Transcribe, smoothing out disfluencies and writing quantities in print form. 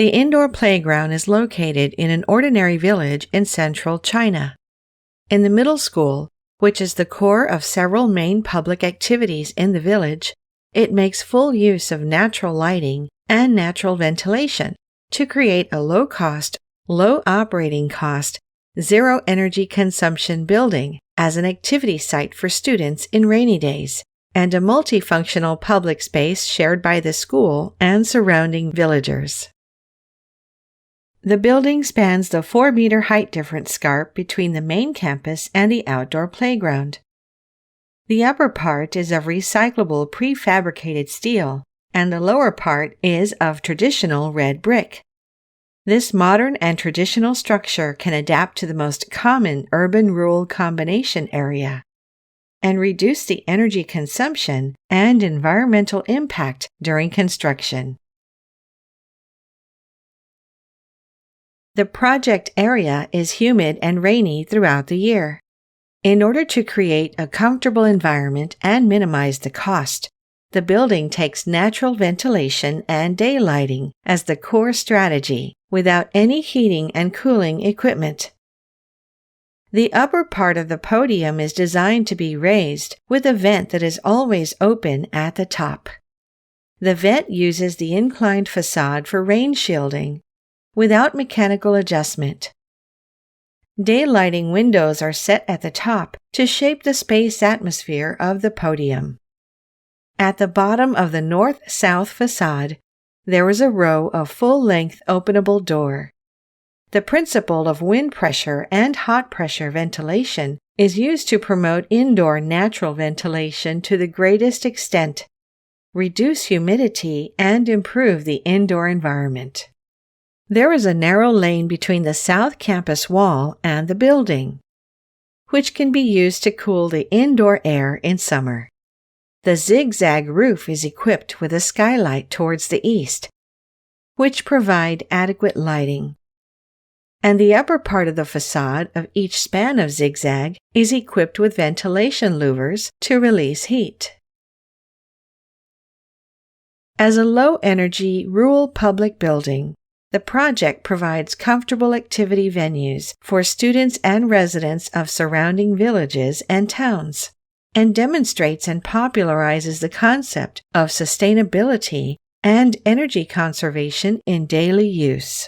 The indoor playground is located in an ordinary village in central China. In the middle school, which is the core of several main public activities in the village, it makes full use of natural lighting and natural ventilation to create a low-cost, low operating cost, zero energy consumption building as an activity site for students in rainy days, and a multifunctional public space shared by the school and surrounding villagers. The building spans the 4-meter height difference scarp between the main campus and the outdoor playground. The upper part is of recyclable prefabricated steel, and the lower part is of traditional red brick. This modern and traditional structure can adapt to the most common urban-rural combination area and reduce the energy consumption and environmental impact during construction. The project area is humid and rainy throughout the year. In order to create a comfortable environment and minimize the cost, the building takes natural ventilation and day lighting as the core strategy without any heating and cooling equipment. The upper part of the podium is designed to be raised with a vent that is always open at the top. The vent uses the inclined facade for rain shielding without mechanical adjustment. Daylighting windows are set at the top to shape the space atmosphere of the podium. At the bottom of the north-south facade, there is a row of full-length openable door. The principle of wind pressure and hot pressure ventilation is used to promote indoor natural ventilation to the greatest extent, reduce humidity, and improve the indoor environment. There is a narrow lane between the south campus wall and the building, which can be used to cool the indoor air in summer. The zigzag roof is equipped with a skylight towards the east, which provide adequate lighting. And the upper part of the facade of each span of zigzag is equipped with ventilation louvers to release heat. As a low-energy rural public building, the project provides comfortable activity venues for students and residents of surrounding villages and towns, and demonstrates and popularizes the concept of sustainability and energy conservation in daily use.